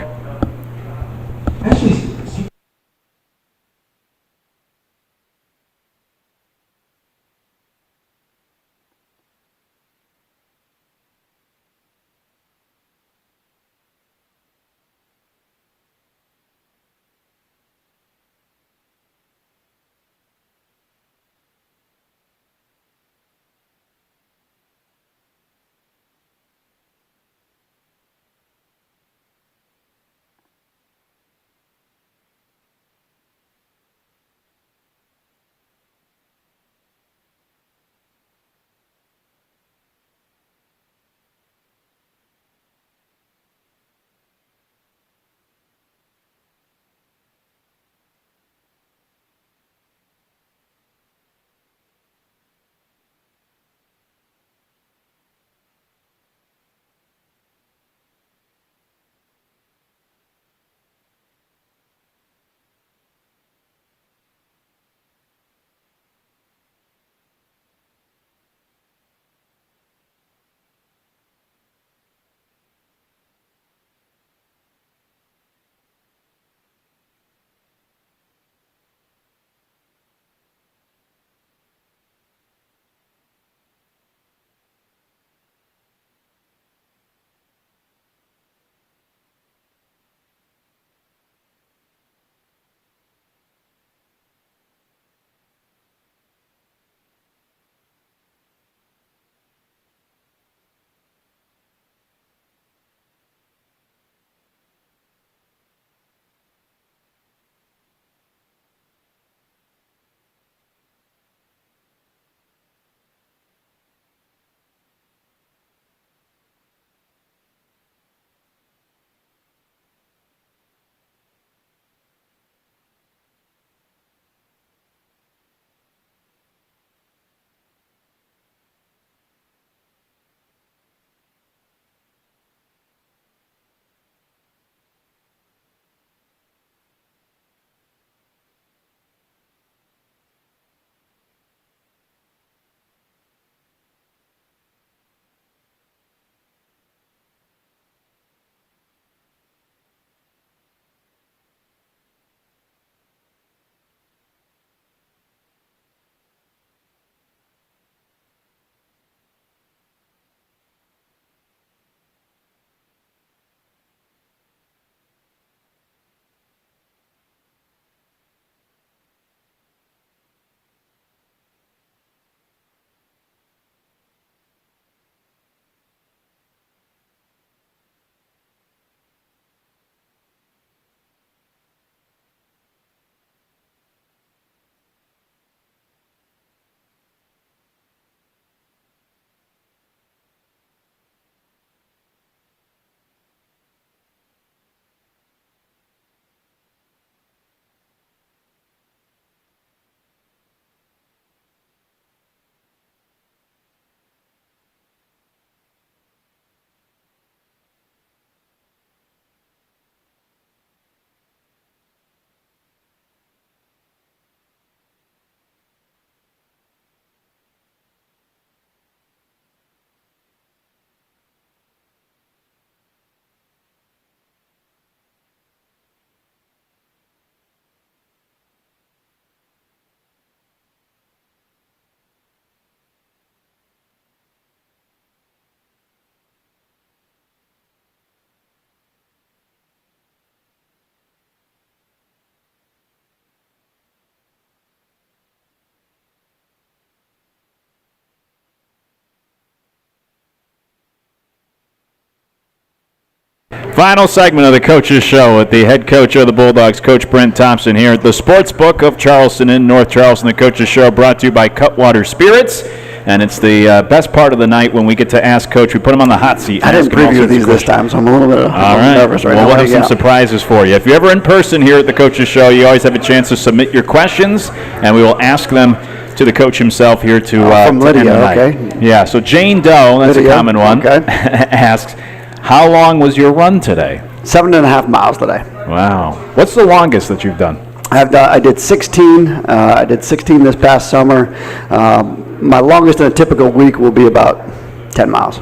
Final segment of the Coach's Show with the head coach of the Bulldogs, Coach Brent Thompson, here at the Sportsbook of Charleston in North Charleston. The Coach's Show brought to you by Cutwater Spirits. And it's the best part of the night when we get to ask Coach. We put him on the hot seat. I didn't preview these this time, so I'm a little bit nervous right now. We'll have some surprises for you. If you're ever in person here at the Coach's Show, you always have a chance to submit your questions, and we will ask them to the coach himself here to from to Lydia, end the night. okay. Yeah, so Jane Doe, that's Lydia, a common one, okay. asks, how long was your run today? 7.5 miles today. Wow. What's the longest that you've done? I did 16. I did 16 this past summer. My longest in a typical week will be about 10 miles.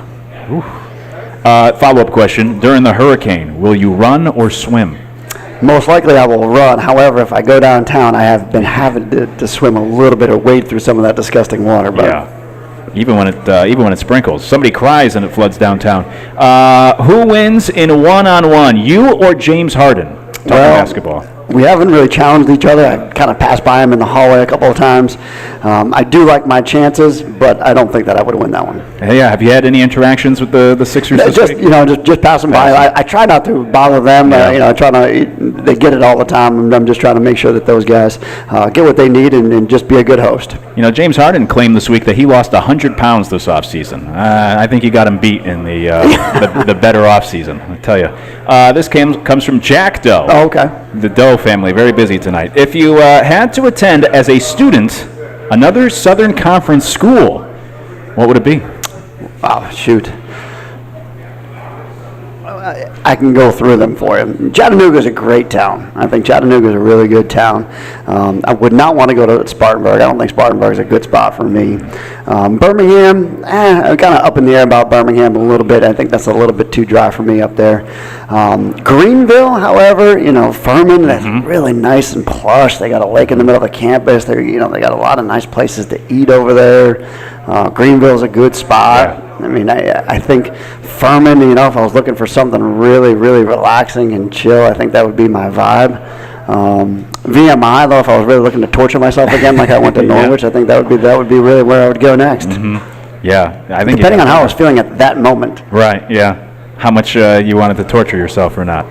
Follow-up question. During the hurricane, will you run or swim? Most likely I will run. However, if I go downtown, I have been having to swim a little bit or wade through some of that disgusting water. But yeah. Even when it sprinkles. Somebody cries and it floods downtown. Who wins in one-on-one, you or James Harden? Talking basketball. We haven't really challenged each other. I kind of passed by him in the hallway a couple of times. I do like my chances, but I don't think that I would win that one. Yeah, have you had any interactions with the Sixers this just, week? Just passing by. I try not to bother them. Yeah. I try they get it all the time, and I'm just trying to make sure that those guys get what they need and just be a good host. James Harden claimed this week that he lost 100 pounds this offseason. I think he got him beat in the better offseason, I tell you. This comes from Jack Doe. Oh, okay. The Doe family, very busy tonight. If you had to attend as a student another Southern Conference school, what would it be? Oh, shoot. I can go through them for you. Chattanooga is a great town. I think Chattanooga is a really good town. I would not want to go to Spartanburg. I don't think Spartanburg is a good spot for me. Birmingham, I'm kind of up in the air about Birmingham a little bit. I think that's a little bit too dry for me up there. Greenville, however, Furman, that's really nice and plush. They got a lake in the middle of the campus. They got a lot of nice places to eat over there. Greenville's a good spot. Yeah. I mean, I think Furman, if I was looking for something really, really relaxing and chill, I think that would be my vibe. VMI, though, if I was really looking to torture myself again, like I went to Norwich, I think that would be really where I would go next. Mm-hmm. Yeah, I think depending on how I was feeling at that moment. Right. Yeah, how much you wanted to torture yourself or not.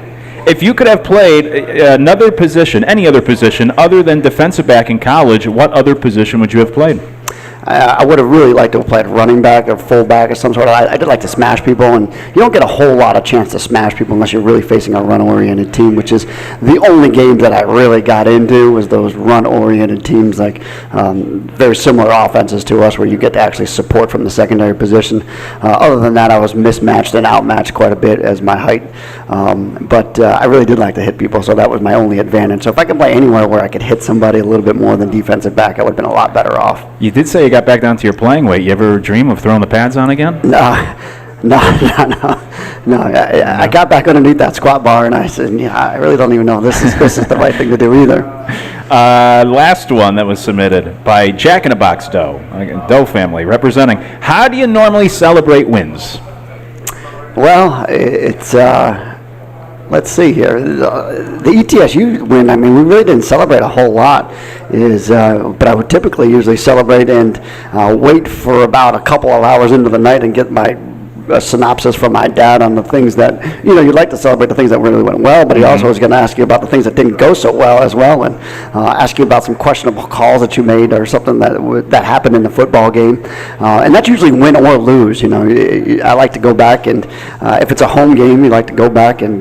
If you could have played another position, any other position other than defensive back in college, what other position would you have played? I would have really liked to have played running back or fullback or some sort of. I did like to smash people, and you don't get a whole lot of chance to smash people unless you're really facing a run-oriented team, which is the only game that I really got into was those run-oriented teams, like very similar offenses to us, where you get to actually support from the secondary position. Other than that, I was mismatched and outmatched quite a bit as my height, but I really did like to hit people, so that was my only advantage. So if I could play anywhere where I could hit somebody a little bit more than defensive back, I would have been a lot better off. You did say you got back down to your playing weight. You ever dream of throwing the pads on again? No. I got back underneath that squat bar, and I said, I really don't even know if this is the right thing to do either. Last one that was submitted by Jack in a Box Doe, Doe family representing. How do you normally celebrate wins? Well, it's let's see here. The ETSU win, I mean, we really didn't celebrate a whole lot. But I would typically usually celebrate and wait for about a couple of hours into the night and get my synopsis from my dad on the things that, you'd like to celebrate the things that really went well, but he also was going to ask you about the things that didn't go so well as well, and ask you about some questionable calls that you made or something that happened in the football game. And that's usually win or lose. I like to go back, and if it's a home game, you like to go back and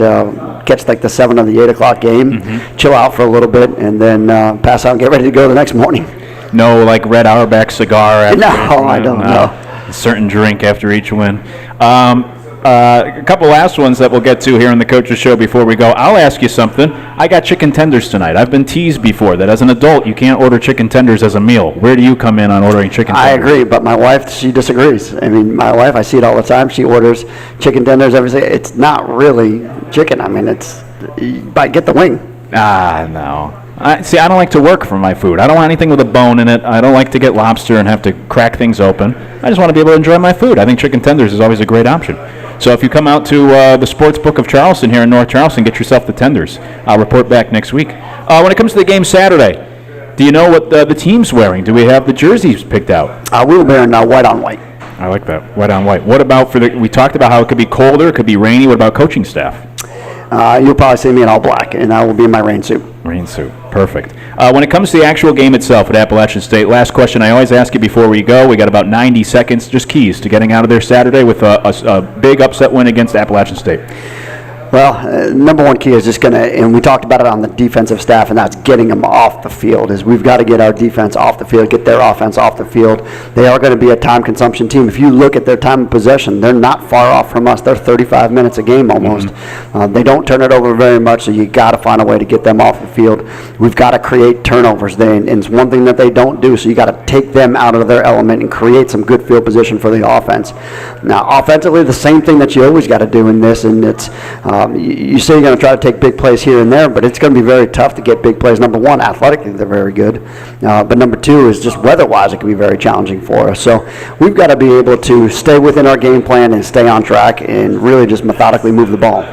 catch like the 7 or the 8 o'clock game, chill out for a little bit, and then pass out and get ready to go the next morning. No, like Red Auerbach cigar after I don't know. A certain drink after each win. A couple last ones that we'll get to here in the Coach's Show before we go. I'll ask you something. I got chicken tenders tonight. I've been teased before that as an adult you can't order chicken tenders as a meal. Where do you come in on ordering chicken tenders? I agree, but my wife, she disagrees. I mean, my wife, I see it all the time. She orders chicken tenders every day. It's not really chicken. I mean, get the wing. No. I don't like to work for my food. I don't want anything with a bone in it. I don't like to get lobster and have to crack things open. I just want to be able to enjoy my food. I think chicken tenders is always a great option. So if you come out to the Sportsbook of Charleston here in North Charleston, get yourself the tenders. I'll report back next week. When it comes to the game Saturday, do you know what the team's wearing? Do we have the jerseys picked out? We were wearing white on white. I like that, white on white. What about we talked about how it could be colder, it could be rainy. What about coaching staff? you'll probably see me in all black, and I will be in my rain suit. Rain suit. Perfect. When it comes to the actual game itself at Appalachian State, last question I always ask you before we go. We got about 90 seconds, just keys to getting out of there Saturday with a big upset win against Appalachian State. Well, number one key is just going to, and we talked about it on the defensive staff, and that's getting them off the field, is we've got to get our defense off the field, get their offense off the field. They are going to be a time consumption team. If you look at their time of possession, they're not far off from us. They're 35 minutes a game almost. They don't turn it over very much, so you got to find a way to get them off the field. We've got to create turnovers, and it's one thing that they don't do, so you got to take them out of their element and create some good field position for the offense. Now, offensively, the same thing that you always got to do in this, and it's you say you're going to try to take big plays here and there, but it's going to be very tough to get big plays. Number one, athletically, they're very good. But number two is just weather-wise, it can be very challenging for us. So we've got to be able to stay within our game plan and stay on track and really just methodically move the ball.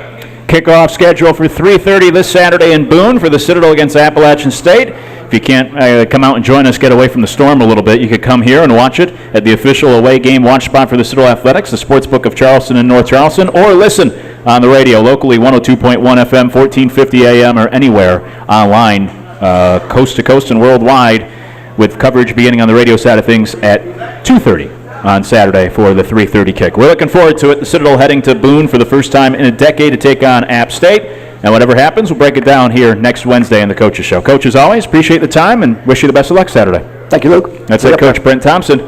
Kickoff schedule for 3:30 this Saturday in Boone for the Citadel against Appalachian State. If you can't come out and join us, get away from the storm a little bit, you could come here and watch it at the official away game watch spot for the Citadel Athletics, the Sportsbook of Charleston and North Charleston, or listen on the radio locally, 102.1 FM, 1450 AM, or anywhere online, coast to coast and worldwide, with coverage beginning on the radio side of things at 2:30 on Saturday for the 3:30 kick. We're looking forward to it. The Citadel heading to Boone for the first time in a decade to take on App State. And whatever happens, we'll break it down here next Wednesday in the Coaches Show. Coach, as always, appreciate the time and wish you the best of luck Saturday. Thank you, Luke. That's it, Coach Brent Thompson.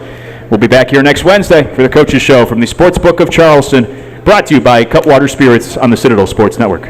We'll be back here next Wednesday for the Coaches Show from the Sportsbook of Charleston, brought to you by Cutwater Spirits on the Citadel Sports Network.